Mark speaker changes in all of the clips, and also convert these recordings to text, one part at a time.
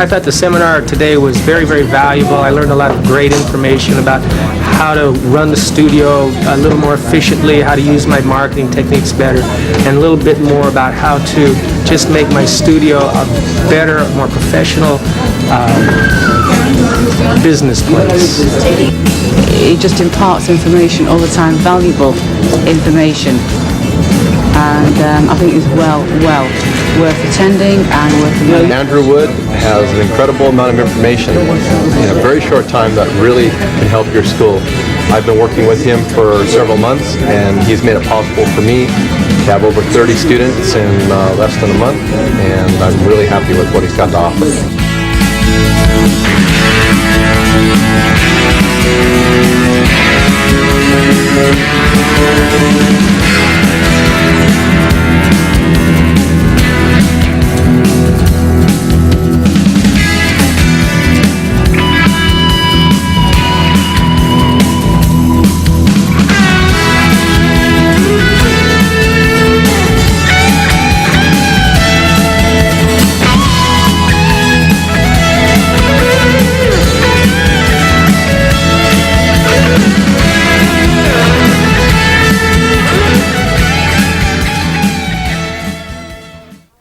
Speaker 1: thought the seminar today was very, very valuable. I learned a lot of great information about how to run the studio a little more efficiently, how to use my marketing techniques better, and a little bit more about how to just make my studio a better, more professional business place.
Speaker 2: It just imparts information all the time, valuable information, and I think it's well worth attending and worth the
Speaker 3: Andrew Wood has an incredible amount of information in a very short time that really can help your school. I've been working with him for several months, and he's made it possible for me to have over 30 students in less than a month, and I'm really happy with what he's got to offer.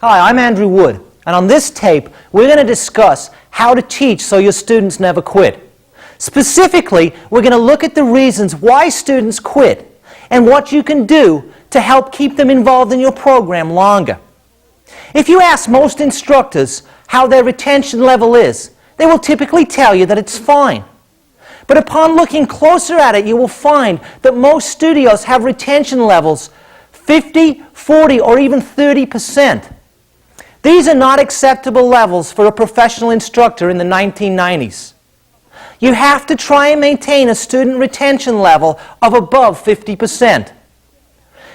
Speaker 4: Hi, I'm Andrew Wood, and on this tape we're going to discuss how to teach so your students never quit. Specifically, we're going to look at the reasons why students quit and what you can do to help keep them involved in your program longer. If you ask most instructors how their retention level is, they will typically tell you that it's fine. But upon looking closer at it, you will find that most studios have retention levels 50, 40, or even 30%. These are not acceptable levels for a professional instructor in the 1990s. You have to try and maintain a student retention level of above 50%.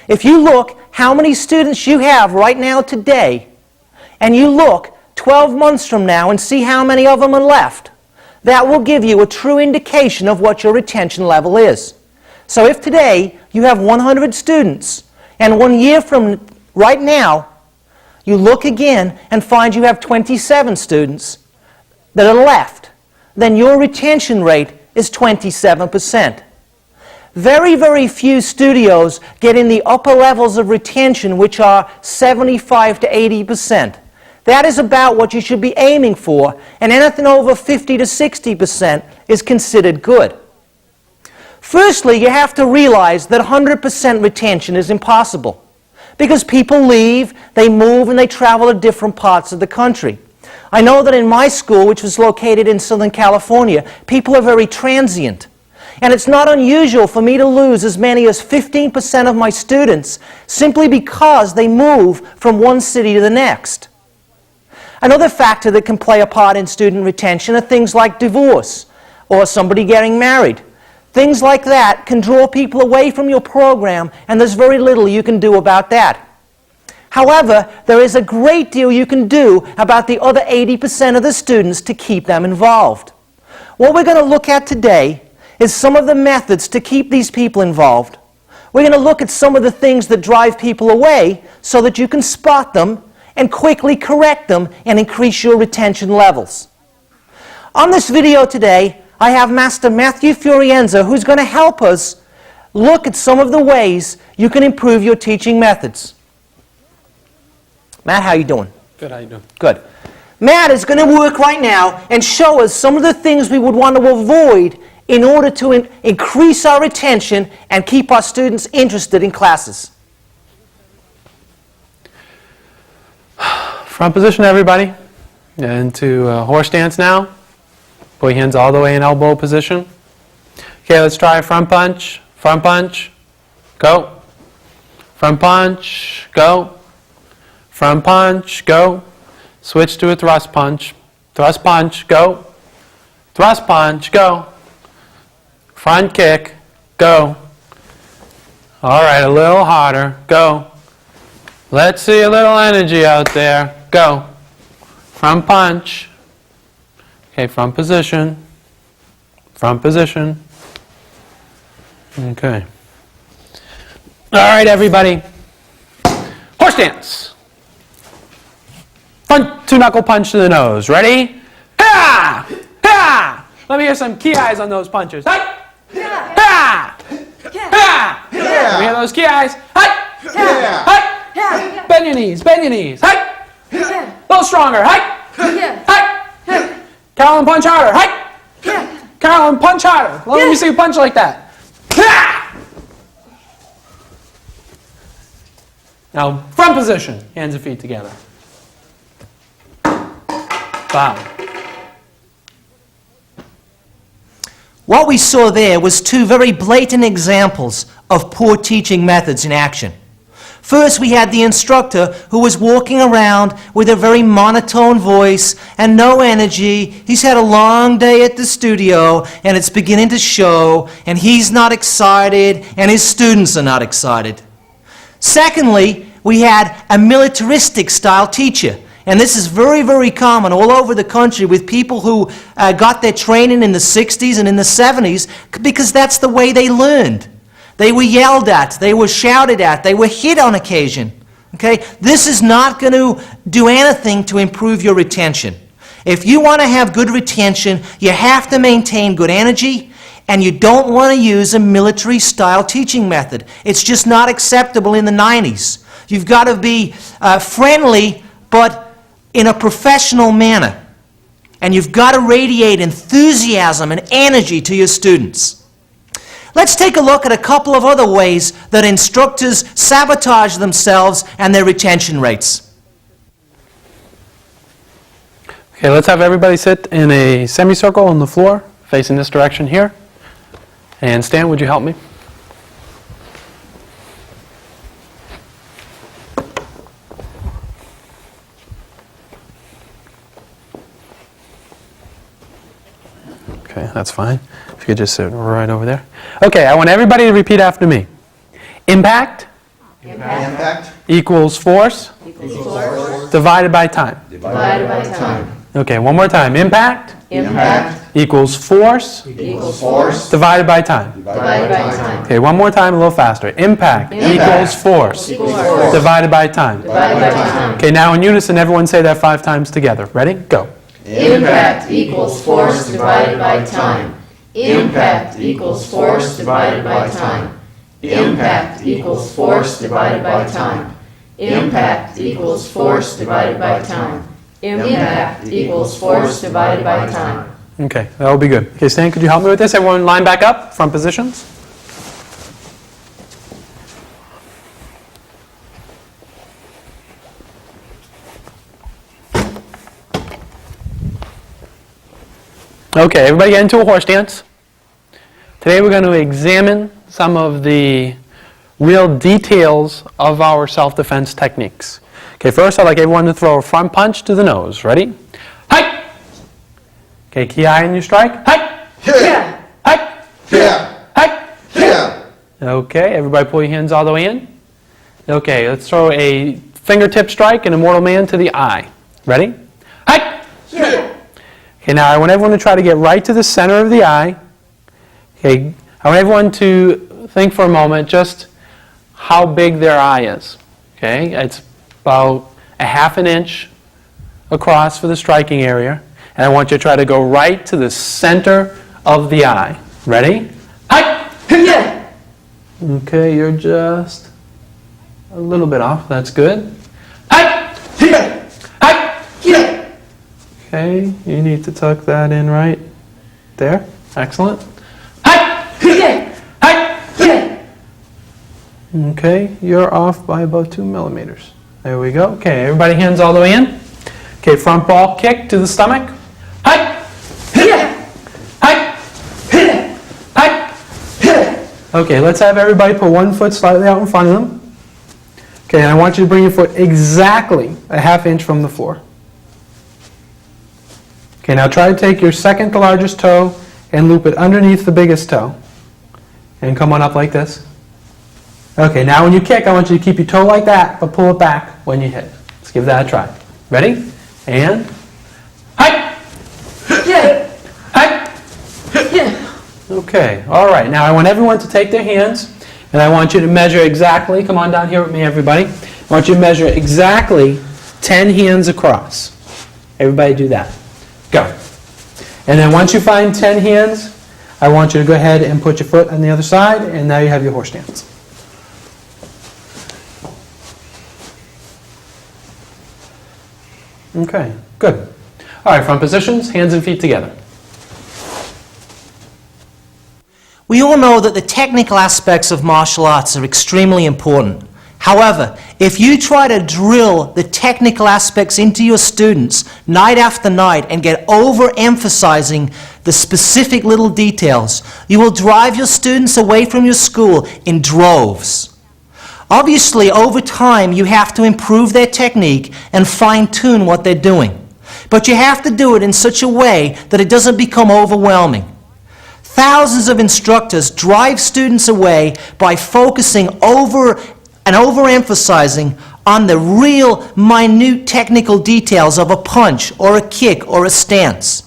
Speaker 4: If you look how many students you have right now today, and you look 12 months from now and see how many of them are left, that will give you a true indication of what your retention level is. So if today you have 100 students, and 1 year from right now, you look again and find you have 27 students that are left, then your retention rate is 27%. Very, very few studios get in the upper levels of retention, which are 75 to 80%. That is about what you should be aiming for, and anything over 50 to 60% is considered good. Firstly, you have to realize that 100% retention is impossible, because people leave, they move, and they travel to different parts of the country. I know that in my school, which was located in Southern California, people are very transient. And it's not unusual for me to lose as many as 15% of my students simply because they move from one city to the next. Another factor that can play a part in student retention are things like divorce or somebody getting married. Things like that can draw people away from your program, and there's very little you can do about that. However, there is a great deal you can do about the other 80% of the students to keep them involved. What we're going to look at today is some of the methods to keep these people involved. We're going to look at some of the things that drive people away so that you can spot them and quickly correct them and increase your retention levels. On this video today, I have Master Matthew Furienza, who's going to help us look at some of the ways you can improve your teaching methods. Matt, how you doing?
Speaker 1: Good, how you doing?
Speaker 4: Good. Matt is going to work right now and show us some of the things we would want to avoid in order to increase our retention and keep our students interested in classes.
Speaker 5: Front position, everybody. Into horse stance now. Put your hands all the way in elbow position. Okay, let's try front punch. Front punch. Go. Front punch. Go. Front punch. Go. Switch to a thrust punch. Thrust punch. Go. Thrust punch. Go. Front kick. Go. All right, a little harder. Go. Let's see a little energy out there. Go. Front punch. Okay, front position. Front position. Okay. All right, everybody. Horse stance. Front two knuckle punch to the nose. Ready? Ha! Ha! Let me hear some ki-eyes on those punches. Ha! Ha! Ha! Let me hear those ki-eyes. Ha! Ha! Bend your knees, bend your knees. Ha! A little stronger. Ha! Ha! Carolyn, punch harder. Ha! Carolyn, punch harder. Let me see you punch like that. Ha! Now, front position, hands and feet together. Bow.
Speaker 4: What we saw there was two very blatant examples of poor teaching methods in action. First, we had the instructor who was walking around with a very monotone voice and no energy. He's had a long day at the studio, and it's beginning to show, and he's not excited, and his students are not excited. Secondly, we had a militaristic style teacher. And this is very, very common all over the country with people who got their training in the 60s and in the 70s because that's the way they learned. They were yelled at, they were shouted at, they were hit on occasion. Okay? This is not going to do anything to improve your retention. If you want to have good retention, you have to maintain good energy, and you don't want to use a military-style teaching method. It's just not acceptable in the 90s. You've got to be friendly, but in a professional manner. And you've got to radiate enthusiasm and energy to your students. Let's take a look at a couple of other ways that instructors sabotage themselves and their retention rates.
Speaker 5: Okay, let's have everybody sit in a semicircle on the floor, facing this direction here. And Stan, would you help me? Okay, that's fine. If you could just sit right over there. Okay, I want everybody to repeat after me. Impact.
Speaker 6: Impact
Speaker 5: Equals force.
Speaker 6: equals force
Speaker 5: Divided by time.
Speaker 6: divided by time.
Speaker 5: Okay, one more time. Impact
Speaker 6: Impact
Speaker 5: equals force
Speaker 6: equals force
Speaker 5: divided by time.
Speaker 6: divided by time.
Speaker 5: Okay, one more time, a little faster. Impact equals force
Speaker 6: Force
Speaker 5: divided by time.
Speaker 6: divided by time.
Speaker 5: Okay, now in unison, everyone say that 5 times together. Ready? Go.
Speaker 6: Impact equals force divided by time. Impact equals force divided by time. Impact equals force divided by time. Impact equals force divided by time. Impact equals force divided by time.
Speaker 5: Okay, that will be good. Okay, Stan, could you help me with this? Everyone line back up, front positions. Okay, everybody get into a horse stance. Today we're going to examine some of the real details of our self-defense techniques. Okay, first I'd like everyone to throw a front punch to the nose. Ready? Hike! Okay, key eye in your strike. Hike!
Speaker 6: Yeah.
Speaker 5: Hike!
Speaker 6: Yeah.
Speaker 5: Hike!
Speaker 6: Yeah.
Speaker 5: Okay, everybody pull your hands all the way in. Okay, let's throw a fingertip strike and a mortal man to the eye. Ready? Hike!
Speaker 6: Yeah.
Speaker 5: Okay, now I want everyone to try to get right to the center of the eye. Okay, I want everyone to think for a moment just how big their eye is. Okay, it's about a half an inch across for the striking area. And I want you to try to go right to the center of the eye. Ready? Hike!
Speaker 6: Yeah.
Speaker 5: Okay, you're just a little bit off. That's good. Hike!
Speaker 6: Yeah.
Speaker 5: Hike!
Speaker 6: Yeah.
Speaker 5: Okay, you need to tuck that in right there. Excellent. Hike!
Speaker 6: Yeah.
Speaker 5: Hike!
Speaker 6: Yeah.
Speaker 5: Okay, you're off by about 2 millimeters. There we go. Okay, everybody hands all the way in. Okay, front ball kick to the stomach. Hike!
Speaker 6: Yeah.
Speaker 5: Hike!
Speaker 6: Yeah.
Speaker 5: Hike!
Speaker 6: Yeah.
Speaker 5: Okay, let's have everybody put one foot slightly out in front of them. Okay, and I want you to bring your foot exactly a half inch from the floor. Okay, now try to take your second to largest toe and loop it underneath the biggest toe. And come on up like this. Okay, now when you kick, I want you to keep your toe like that, but pull it back when you hit. Let's give that a try. Ready? And hike!
Speaker 6: Yeah.
Speaker 5: Hike!
Speaker 6: Yeah.
Speaker 5: Okay, all right. Now I want everyone to take their hands, and I want you to measure exactly, come on down here with me, everybody. I want you to measure exactly 10 hands across. Everybody do that. Go. And then once you find 10 hands, I want you to go ahead and put your foot on the other side, and now you have your horse stance. Okay, good. All right, front positions, hands and feet together.
Speaker 4: We all know that the technical aspects of martial arts are extremely important. However, if you try to drill the technical aspects into your students night after night and get overemphasizing the specific little details, you will drive your students away from your school in droves. Obviously, over time, you have to improve their technique and fine-tune what they're doing. But you have to do it in such a way that it doesn't become overwhelming. Thousands of instructors drive students away by focusing overemphasizing on the real minute technical details of a punch or a kick or a stance.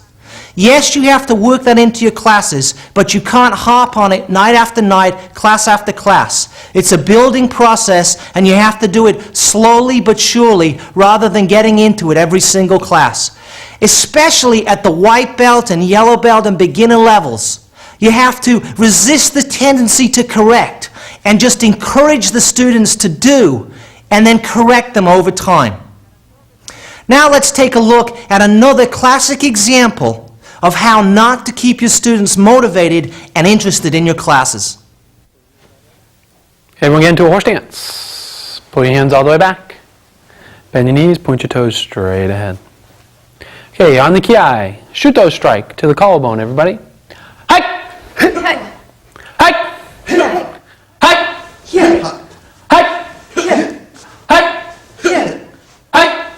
Speaker 4: Yes, you have to work that into your classes, but you can't harp on it night after night, class after class. It's a building process, and you have to do it slowly but surely rather than getting into it every single class. Especially at the white belt and yellow belt and beginner levels. You have to resist the tendency to correct and just encourage the students to do and then correct them over time. Now let's take a look at another classic example of how not to keep your students motivated and interested in your classes.
Speaker 5: Okay, everyone get into a horse stance. Pull your hands all the way back. Bend your knees, point your toes straight ahead. Okay, on the ki, shoot those strike to the collarbone, everybody. Hike! Hike! Hike! Hike! Hike! Hike! Hike! Hike!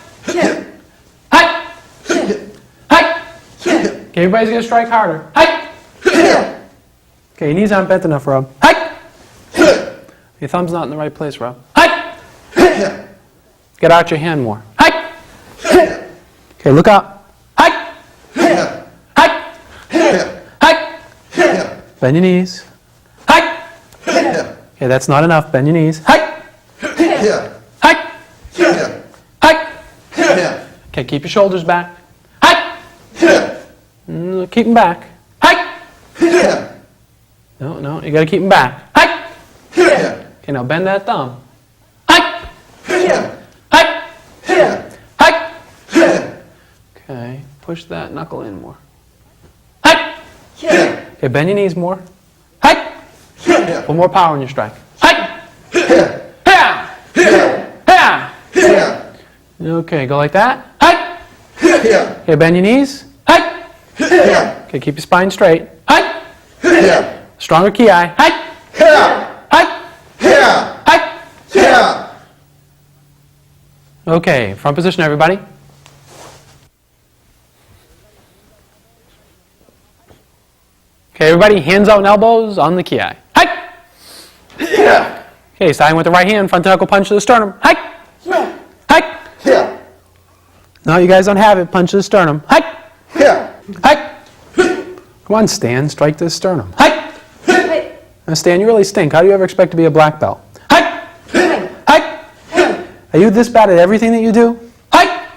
Speaker 5: Okay, everybody's going to strike harder. Hike! Okay, your knees aren't bent enough, Rob. Hike! Your thumb's not in the right place, Rob. Hike! Get out your hand more. Hike! Okay, look up. Hike! Hike! Hike! Bend your knees. Hike! Okay, that's not enough. Bend your knees. Hike! Hike! Hike! Okay, keep your shoulders back. Hike! Keep them back. Hike! No, you got to keep them back. Hike! Okay, now bend that thumb. Hike! Hike! Hike! Okay, push that knuckle in more. Hike! Okay, bend your knees more. Hike! Put more power in your strike. Hike! Okay, go like that. Hike! Okay, bend your knees. Hike! Okay, keep your spine straight. Hike! Stronger ki. Hike! Hike! Hike! Okay, front position, everybody. Okay, everybody, hands out and elbows on the ki. Hike! Okay, starting with the right hand, front knuckle punch to the sternum. Hike! Hike! No, you guys don't have it. Punch to the sternum. Hike! Hike! Come on, Stan, strike to the sternum. Hike! Now, Stan, you really stink. How do you ever expect to be a black belt? Hike! Hike! Are you this bad at everything that you do? Hike!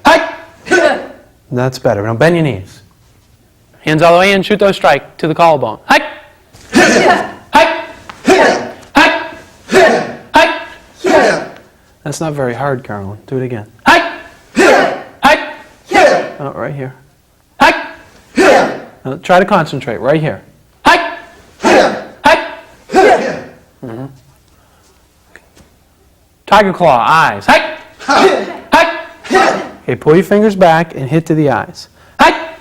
Speaker 5: Hike! That's better. Now bend your knees. Hands all the way in, shoot those strike to the collarbone. Hike! Hike! Hike! Hike! That's not very hard, Carolyn. Do it again. Hike! Hike! Oh, right here. Hike! Now, try to concentrate right here. Hike! Hike! Tiger claw, eyes. Hike! Hike! Okay, pull your fingers back and hit to the eyes. Hike!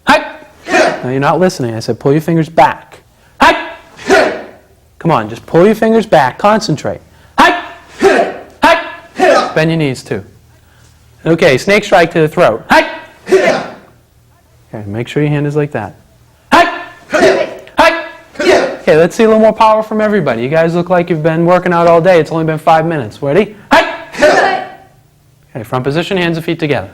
Speaker 5: Hike! No, you're not listening. I said pull your fingers back. Hike! Come on, just pull your fingers back. Concentrate. Hike! Hike! Bend your knees too. Okay, snake strike to the throat. Hike! Okay, make sure your hand is like that. Hike! Hike! Okay, let's see a little more power from everybody. You guys look like you've been working out all day. It's only been 5 minutes. Ready? Hike! Okay, front position, hands and feet together.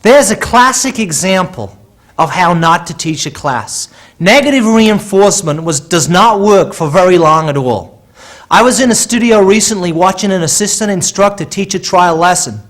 Speaker 4: There's a classic example of how not to teach a class. Negative reinforcement does not work for very long at all. I was in a studio recently watching an assistant instructor teach a trial lesson.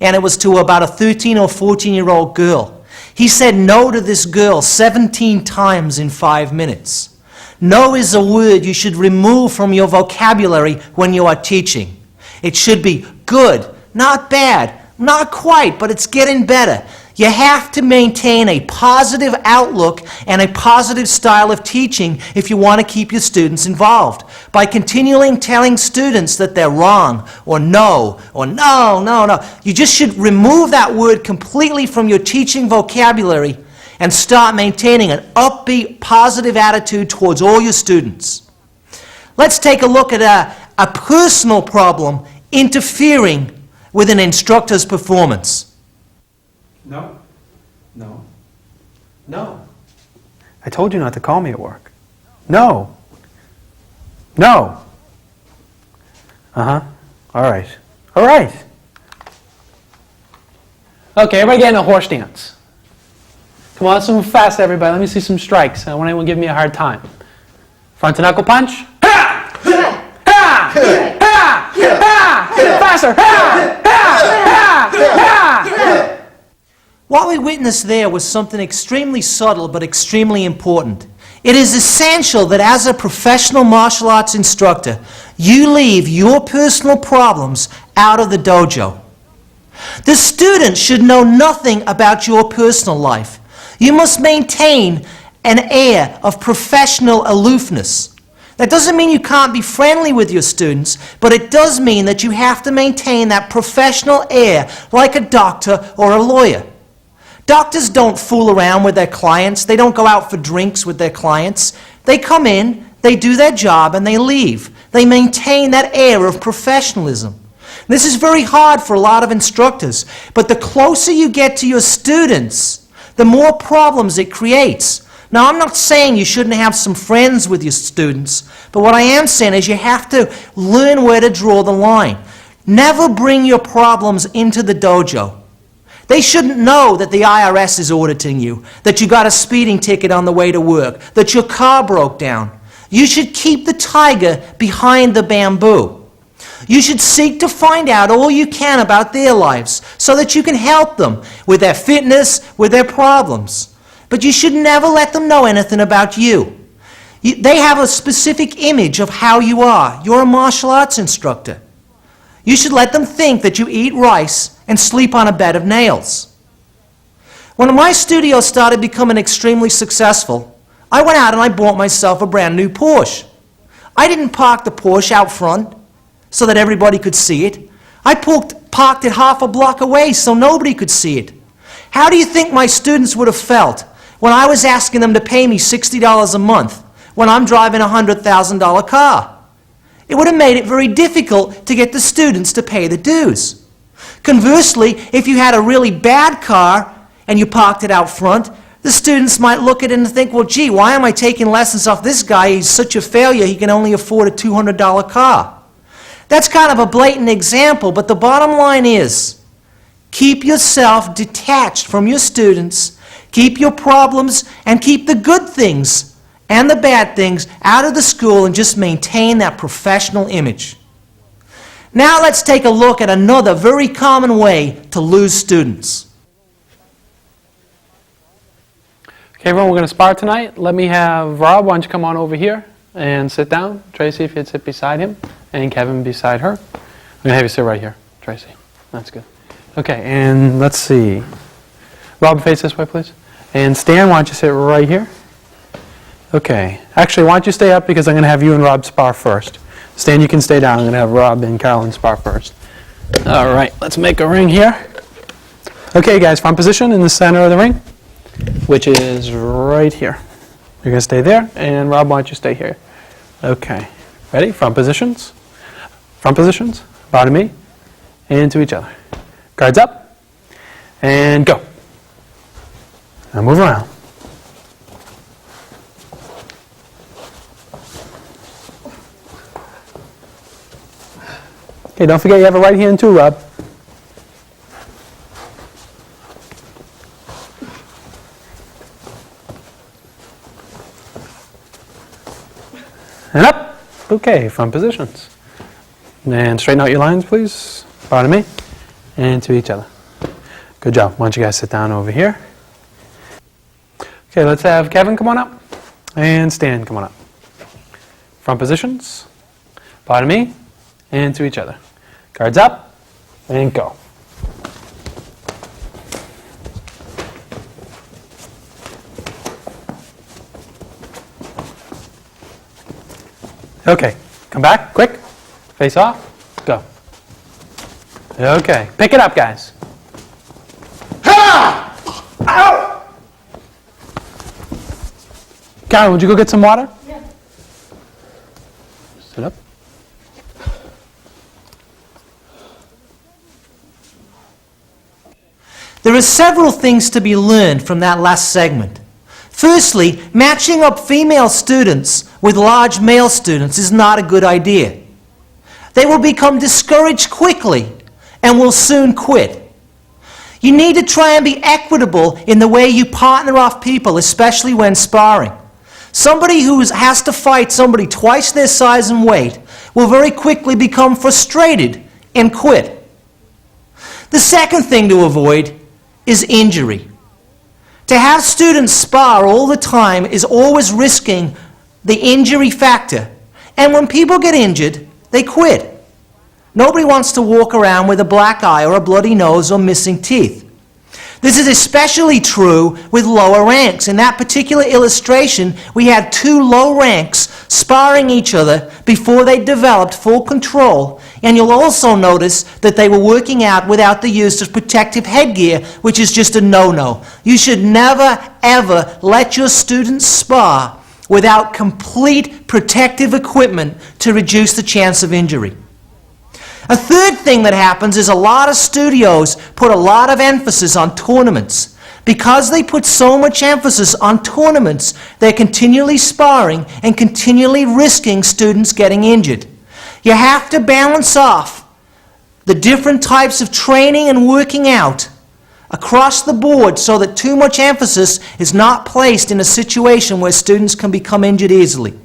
Speaker 4: and it was to about a 13 or 14-year-old girl. He said no to this girl 17 times in 5 minutes. No is a word you should remove from your vocabulary when you are teaching. It should be good, not bad, not quite, but it's getting better. You have to maintain a positive outlook and a positive style of teaching if you want to keep your students involved. By continually telling students that they're wrong, or no, no. You just should remove that word completely from your teaching vocabulary and start maintaining an upbeat, positive attitude towards all your students. Let's take a look at a personal problem interfering with an instructor's performance.
Speaker 5: No. No. No. I told you not to call me at work. No. No. Uh-huh. All right. All right. Okay, everybody get in a horse stance. Come on, let's move fast, everybody. Let me see some strikes. I don't want anyone giving me a hard time. Front to knuckle punch. Ha! Ha! Ha! Ha! Ha! Faster! Ha! Ha! Ha! Ha!
Speaker 4: What we witnessed there was something extremely subtle but extremely important. It is essential that as a professional martial arts instructor, you leave your personal problems out of the dojo. The student should know nothing about your personal life. You must maintain an air of professional aloofness. That doesn't mean you can't be friendly with your students, but it does mean that you have to maintain that professional air like a doctor or a lawyer. Doctors don't fool around with their clients. They don't go out for drinks with their clients. They come in, they do their job, and they leave. They maintain that air of professionalism. This is very hard for a lot of instructors, but the closer you get to your students, the more problems it creates. Now, I'm not saying you shouldn't have some friends with your students, but what I am saying is you have to learn where to draw the line. Never bring your problems into the dojo. They shouldn't know that the IRS is auditing you, that you got a speeding ticket on the way to work, that your car broke down. You should keep the tiger behind the bamboo. You should seek to find out all you can about their lives so that you can help them with their fitness, with their problems. But you should never let them know anything about you. They have a specific image of how you are. You're a martial arts instructor. You should let them think that you eat rice and sleep on a bed of nails. When my studio started becoming extremely successful, I went out and I bought myself a brand new Porsche. I didn't park the Porsche out front so that everybody could see it. I parked it half a block away so nobody could see it. How do you think my students would have felt when I was asking them to pay me $60 a month when I'm driving a $100,000 car? It would have made it very difficult to get the students to pay the dues. Conversely, if you had a really bad car and you parked it out front, the students might look at it and think, well, gee, why am I taking lessons off this guy? He's such a failure, he can only afford a $200 car. That's kind of a blatant example, but the bottom line is, keep yourself detached from your students, keep your problems, and keep the good things and the bad things out of the school and just maintain that professional image. Now let's take a look at another very common way to lose students.
Speaker 5: Okay, everyone, we're going to spar tonight. Let me have Rob, why don't you come on over here and sit down. Tracy, if you'd sit beside him, and Kevin beside her. I'm going to have you sit right here, Tracy. That's good. Okay, and let's see. Rob, face this way, please. And Stan, why don't you sit right here? Okay. Actually, why don't you stay up because I'm going to have you and Rob spar first. Stan, you can stay down. I'm going to have Rob and Carolyn spar first. All right, let's make a ring here. Okay, guys, front position in the center of the ring, which is right here. You're going to stay there, and Rob, why don't you stay here? Okay. Ready? Front positions. Front positions. Bow to me, and to each other. Guards up, and go. Now move around. Okay, don't forget you have a right hand too, Rob. And up. Okay, front positions. And straighten out your lines, please. Bow to me, and to each other. Good job. Why don't you guys sit down over here. Okay, let's have Kevin come on up. And Stan, come on up. Front positions. Bow to me. And to each other. Guards up. And go. Okay, come back, quick. Face off. Go. Okay, pick it up, guys. Karen, would you go get some water? Yeah. Sit up.
Speaker 4: There are several things to be learned from that last segment. Firstly, matching up female students with large male students is not a good idea. They will become discouraged quickly and will soon quit. You need to try and be equitable in the way you partner off people, especially when sparring. Somebody who has to fight somebody twice their size and weight will very quickly become frustrated and quit. The second thing to avoid is injury. To have students spar all the time is always risking the injury factor. And when people get injured, they quit. Nobody wants to walk around with a black eye or a bloody nose or missing teeth. This is especially true with lower ranks. In that particular illustration, we had two low ranks sparring each other before they developed full control. And you'll also notice that they were working out without the use of protective headgear, which is just a no-no. You should never, ever let your students spar without complete protective equipment to reduce the chance of injury. A third thing that happens is a lot of studios put a lot of emphasis on tournaments. Because they put so much emphasis on tournaments, they're continually sparring and continually risking students getting injured. You have to balance off the different types of training and working out across the board so that too much emphasis is not placed in a situation where students can become injured easily.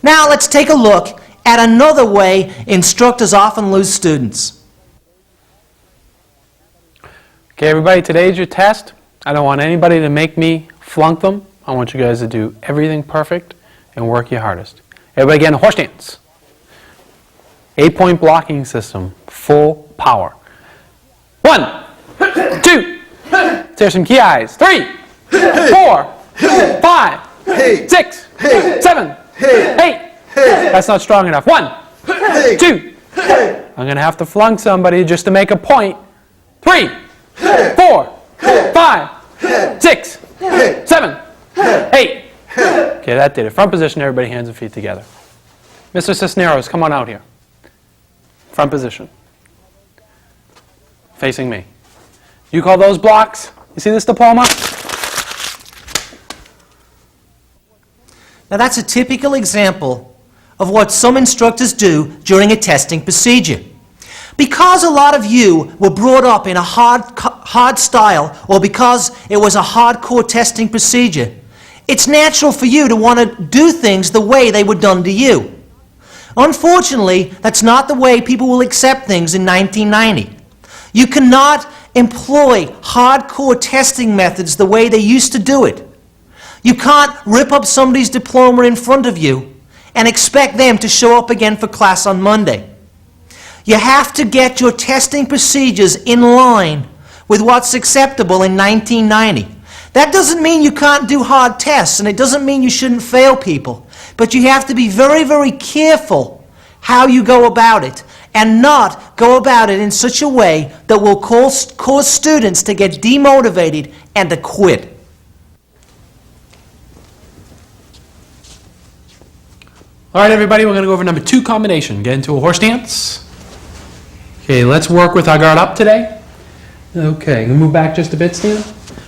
Speaker 4: Now let's take a look at another way instructors often lose students.
Speaker 5: Okay, everybody, today's your test. I don't want anybody to make me flunk them. I want you guys to do everything perfect and work your hardest. Everybody get in a horse stance. 8-point blocking system, full power. 1, 2, there's some key eyes. 3, 4, 5, 6, 7, 8. That's not strong enough. 1, 2. I'm going to have to flunk somebody just to make a point. 3, 4, 5, 6, 7, 8. Okay, that did it. Front position, everybody hands and feet together. Mr. Cisneros, come on out here. Front position. Facing me. You call those blocks? You see this diploma?
Speaker 4: Now that's a typical example of what some instructors do during a testing procedure. Because a lot of you were brought up in a hard style, or because it was a hardcore testing procedure, it's natural for you to want to do things the way they were done to you. Unfortunately, that's not the way people will accept things in 1990. You cannot employ hardcore testing methods the way they used to do it. You can't rip up somebody's diploma in front of you and expect them to show up again for class on Monday. You have to get your testing procedures in line with what's acceptable in 1990. That doesn't mean you can't do hard tests, and it doesn't mean you shouldn't fail people. But you have to be very, very careful how you go about it, and not go about it in such a way that will cause students to get demotivated and to quit.
Speaker 5: All right, everybody, we're going to go over number 2 combination. Get into a horse stance. Okay, let's work with our guard up today. Okay, move back just a bit, Stan.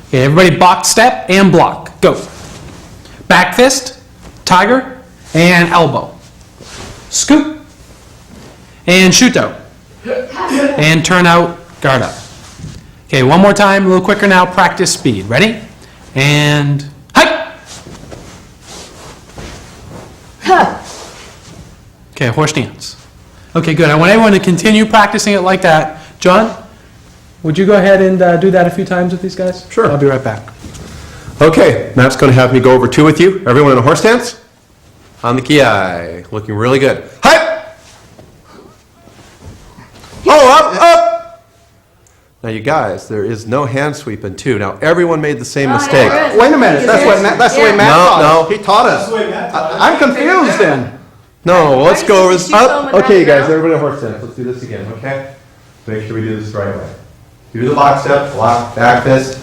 Speaker 5: Okay, everybody box step and block. Go. Back fist, tiger, and elbow. Scoop, and shuto. And turn out, guard up. Okay, one more time, a little quicker now, practice speed. Ready? And hike. Okay, horse stance. Okay, good. I want everyone to continue practicing it like that. John, would you go ahead and do that a few times with these guys?
Speaker 3: Sure.
Speaker 5: I'll be right back.
Speaker 3: Okay, Matt's going to have me go over 2 with you. Everyone in a horse stance. On the ki, looking really good. Hi! Oh, up! Now you guys, there is no hand sweep in 2. Now everyone made the same mistake.
Speaker 7: Wait a minute, that's the way Matt taught us.
Speaker 3: No.
Speaker 7: He taught us. I'm confused then.
Speaker 3: No, let's go over this.
Speaker 6: Shoot
Speaker 3: Up.
Speaker 6: someone
Speaker 3: Okay,
Speaker 6: with that
Speaker 3: guys, everybody in a horse stance. Let's do this again, okay? Make sure we do this the right way. Do the lock step, lock, back fist,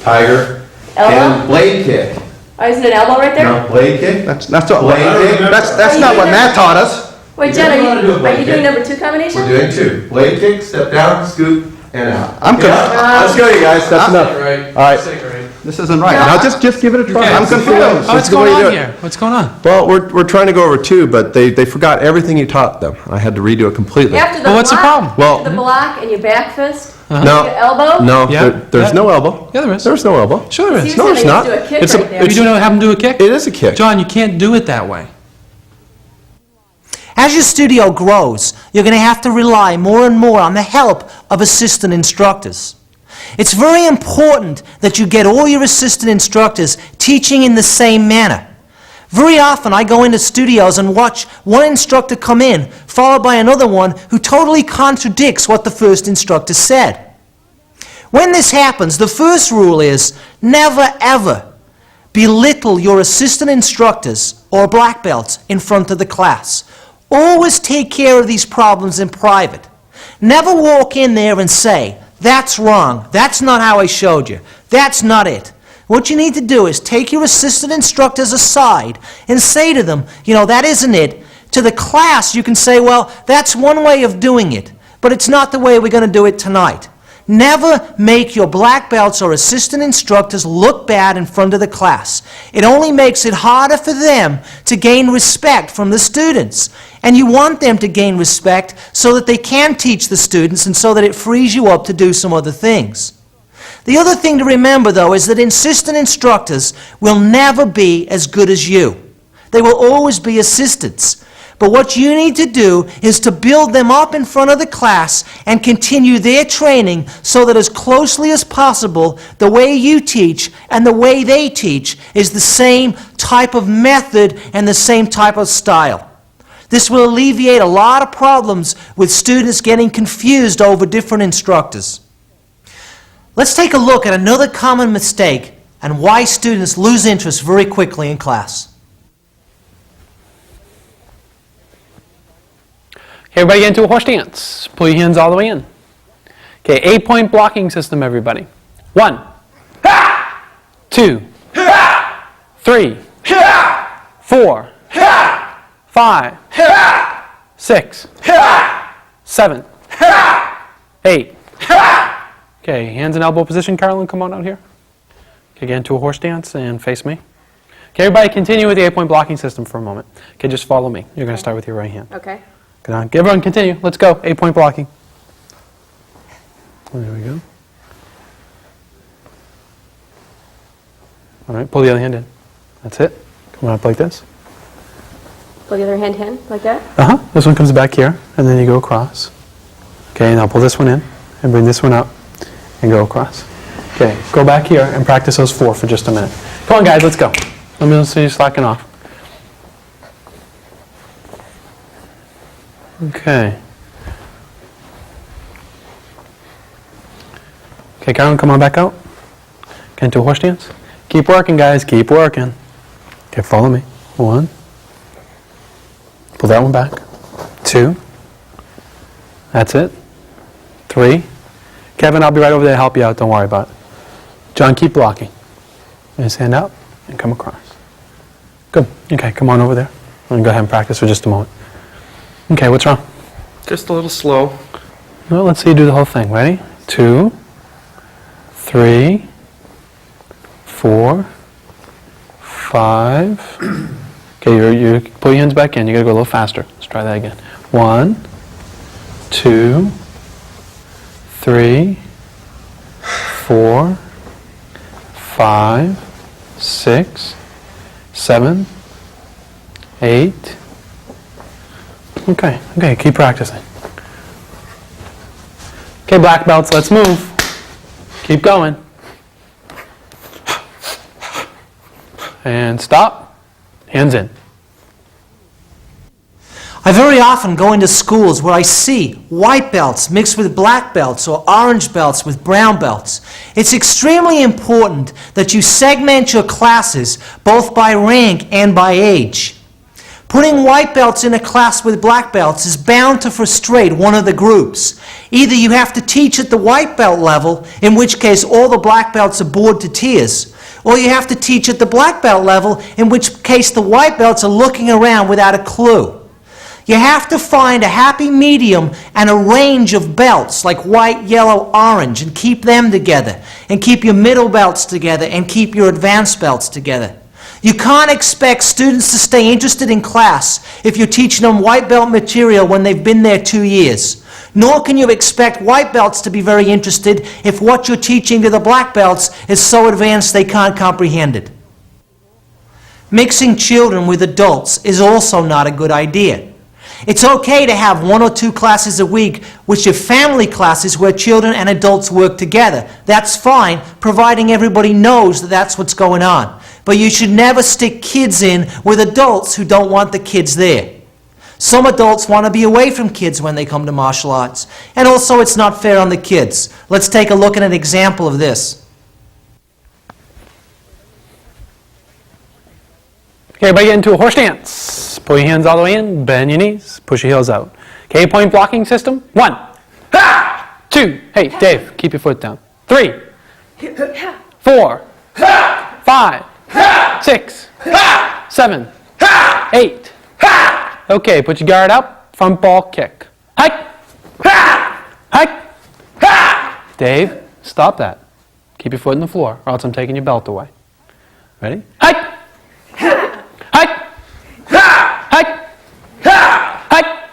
Speaker 3: tiger, and
Speaker 6: Elbow?
Speaker 3: blade kick.
Speaker 6: Oh, is it an elbow right there?
Speaker 3: No, blade kick.
Speaker 7: That's what,
Speaker 3: Blade kick.
Speaker 7: that's not what Matt taught us.
Speaker 6: Wait, Jen, are you doing number 2 combination?
Speaker 3: We're doing 2. Blade kick, step down, scoop, and out.
Speaker 7: I'm
Speaker 3: Okay,
Speaker 7: confused.
Speaker 3: let's go, you guys. That's enough.
Speaker 5: Right.
Speaker 3: All right.
Speaker 7: This isn't right.
Speaker 3: Now just give it a try.
Speaker 7: I'm confused.
Speaker 5: What's going on here? What's going on?
Speaker 3: Well, we're trying to go over 2, but they forgot everything you taught them. I had to redo it completely.
Speaker 6: After the
Speaker 5: Well, what's the
Speaker 6: block,
Speaker 5: problem?
Speaker 3: Well-
Speaker 6: after the block and your back fist,
Speaker 3: No,
Speaker 6: your elbow?
Speaker 3: no,
Speaker 5: Yeah.
Speaker 3: there's
Speaker 5: Yeah.
Speaker 3: no elbow.
Speaker 5: Yeah, there is.
Speaker 3: There's no elbow.
Speaker 5: Sure there
Speaker 6: See,
Speaker 5: is.
Speaker 6: you're
Speaker 3: No, it's
Speaker 6: saying
Speaker 3: not.
Speaker 6: you have to do a kick
Speaker 3: It's a-
Speaker 6: right there.
Speaker 5: You do know have them do a kick?
Speaker 3: It is a kick.
Speaker 5: John, you can't do it that way.
Speaker 4: As your studio grows, you're going to have to rely more and more on the help of assistant instructors. It's very important that you get all your assistant instructors teaching in the same manner. Very often I go into studios and watch one instructor come in, followed by another one who totally contradicts what the first instructor said. When this happens, the first rule is never ever belittle your assistant instructors or black belts in front of the class. Always take care of these problems in private. Never walk in there and say, "That's wrong, that's not how I showed you, that's not it." What you need to do is take your assistant instructors aside and say to them, "That isn't it." To the class, you can say, "Well, that's one way of doing it, but it's not the way we're going to do it tonight." Never make your black belts or assistant instructors look bad in front of the class. It only makes it harder for them to gain respect from the students. And you want them to gain respect so that they can teach the students and so that it frees you up to do some other things. The other thing to remember, though, is that assistant instructors will never be as good as you. They will always be assistants. But what you need to do is to build them up in front of the class and continue their training so that as closely as possible, the way you teach and the way they teach is the same type of method and the same type of style. This will alleviate a lot of problems with students getting confused over different instructors. Let's take a look at another common mistake and why students lose interest very quickly in class.
Speaker 5: Okay, everybody get into a horse stance. Pull your hands all the way in. Okay, 8-point blocking system, everybody. 1, 2, 3, 4, 5, 6, 7, 8. Okay, hands in elbow position. Carolyn, come on out here. Okay, get into a horse stance and face me. Okay, everybody continue with the 8-point blocking system for a moment. Okay, just follow me. You're going to start with your right hand.
Speaker 6: Okay.
Speaker 5: Good on. Everyone continue. Let's go. 8-point blocking. There we go. All right, pull the other hand in. That's it. Come on up like this.
Speaker 6: Pull the other hand in, like that?
Speaker 5: Uh-huh. This one comes back here, and then you go across. Okay, now pull this one in, and bring this one up, and go across. Okay, go back here and practice those 4 for just a minute. Come on, guys, let's go. Let me see you slacking off. Okay. Okay, Carolyn, come on back out. Get into a horse stance. Keep working, guys. Keep working. Okay, follow me. 1. Pull that one back. 2. That's it. 3. Kevin, I'll be right over there to help you out. Don't worry about it. John, keep blocking. Just hand out and come across. Good. Okay, come on over there. I'm going to go ahead and practice for just a moment. Okay, what's wrong?
Speaker 1: Just a little slow.
Speaker 5: Well, let's see you do the whole thing. Ready? 2, 3, 4, 5. Okay, you pull your hands back in. You got to go a little faster. Let's try that again. 1, 2, 3, 4, 5, 6, 7, 8. Okay, keep practicing. Okay, Okay, black belts, let's move. Keep going. And stop. Hands in.
Speaker 4: I very often go into schools where I see white belts mixed with black belts or orange belts with brown belts. It's extremely important that you segment your classes both by rank and by age. Putting white belts in a class with black belts is bound to frustrate one of the groups. Either you have to teach at the white belt level, in which case all the black belts are bored to tears, or you have to teach at the black belt level, in which case the white belts are looking around without a clue. You have to find a happy medium and a range of belts like white, yellow, orange and keep them together, and keep your middle belts together and keep your advanced belts together. You can't expect students to stay interested in class if you're teaching them white belt material when they've been there 2 years. Nor can you expect white belts to be very interested if what you're teaching to the black belts is so advanced they can't comprehend it. Mixing children with adults is also not a good idea. It's okay to have 1 or 2 classes a week which are family classes where children and adults work together. That's fine, providing everybody knows that that's what's going on. But you should never stick kids in with adults who don't want the kids there. Some adults want to be away from kids when they come to martial arts. And also it's not fair on the kids. Let's take a look at an example of this.
Speaker 5: Okay, everybody get into a horse stance. Pull your hands all the way in, bend your knees, push your heels out. Okay, point blocking system. 1, 2, hey, Dave, keep your foot down. 3, 4, 5, 6, 7, 8. Okay, put your guard up, front ball kick. Hike! Hike! Dave, stop that. Keep your foot in the floor, or else I'm taking your belt away. Ready? Hike! Hike! Hike! Hike!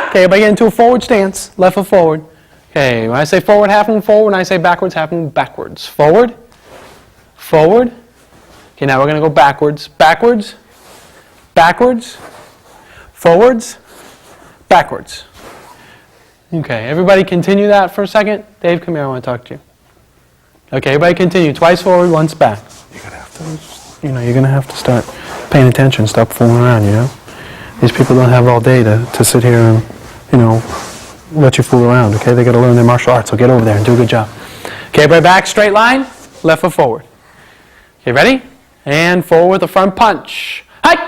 Speaker 5: Okay, everybody get into a forward stance. Left foot forward. Okay, when I say forward, half move forward. When I say backwards, half move backwards. Forward. Forward. Okay, now we're going to go backwards. Backwards. Backwards. Forwards. Backwards. Okay, everybody continue that for a second. Dave, come here, I want to talk to you. Okay, everybody continue. Twice forward, once back. You're going to have to start paying attention, stop fooling around, you know? These people don't have all day to sit here and, let you fool around, okay? They got to learn their martial arts, so get over there and do a good job. Okay, everybody back, straight line, left foot forward. Okay, ready? And forward with a front punch. Hike!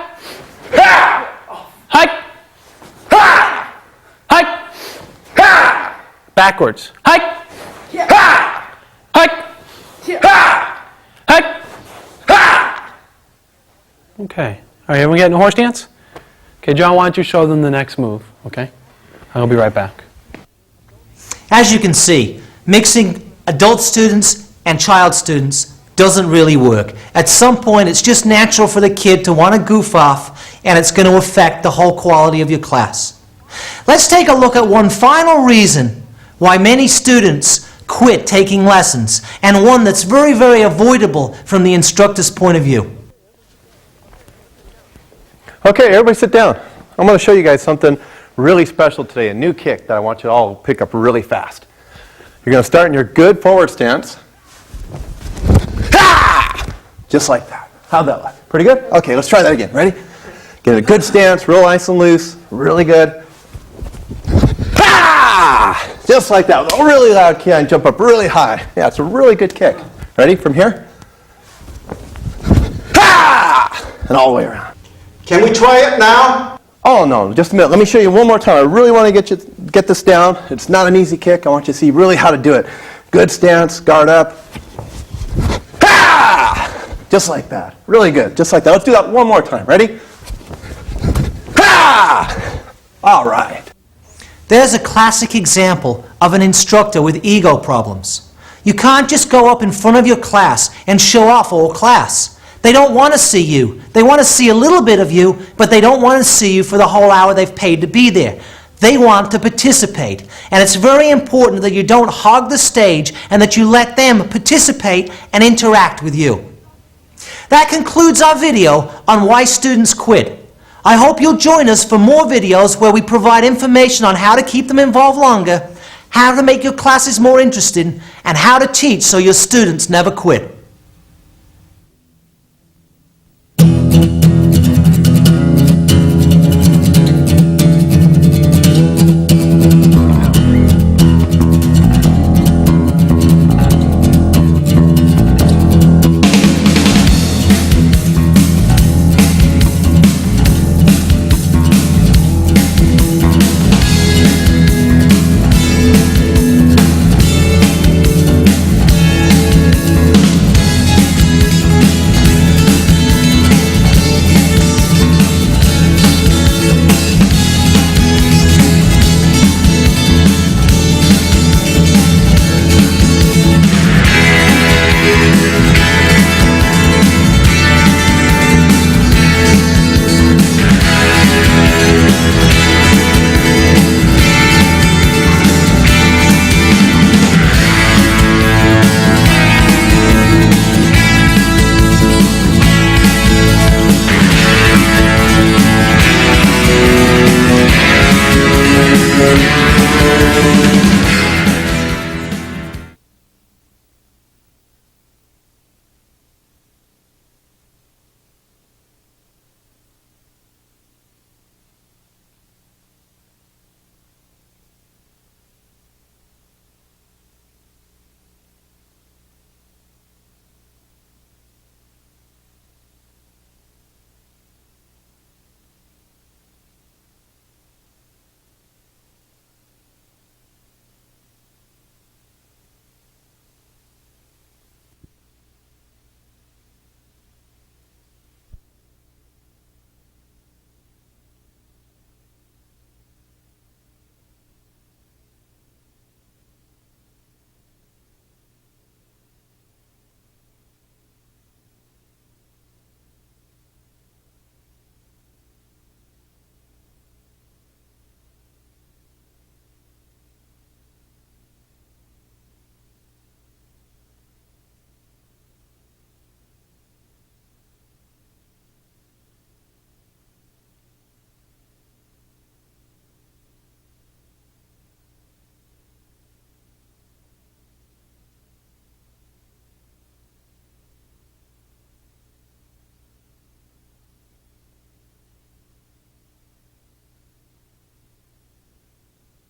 Speaker 5: Hike! Hike! Backwards. Hike! Hike! Hike! Okay. All right, everyone getting a horse dance? Okay, John, why don't you show them the next move, okay? I'll be right back.
Speaker 4: As you can see, mixing adult students and child students doesn't really work. At some point, it's just natural for the kid to want to goof off, and it's going to affect the whole quality of your class. Let's take a look at one final reason why many students quit taking lessons, and one that's very, very avoidable from the instructor's point of view.
Speaker 3: Okay, everybody sit down. I'm going to show you guys something really special today, a new kick that I want you to all pick up really fast. You're going to start in your good forward stance. Just like that. How'd that look? Pretty good? Okay, let's try that again. Ready? Get a good stance, real nice and loose, really good. Just like that, with a really loud kick and jump up really high. Yeah, it's a really good kick. Ready? From here. And all the way around.
Speaker 7: Can we try it now?
Speaker 3: Oh, no, just a minute. Let me show you one more time. I really want to get this down. It's not an easy kick. I want you to see really how to do it. Good stance, guard up. Just like that. Really good. Just like that. Let's do that one more time. Ready? All right.
Speaker 4: There's a classic example of an instructor with ego problems. You can't just go up in front of your class and show off all class. They don't want to see you. They want to see a little bit of you, but they don't want to see you for the whole hour they've paid to be there. They want to participate. And it's very important that you don't hog the stage and that you let them participate and interact with you. That concludes our video on why students quit. I hope you'll join us for more videos where we provide information on how to keep them involved longer, how to make your classes more interesting, and how to teach so your students never quit.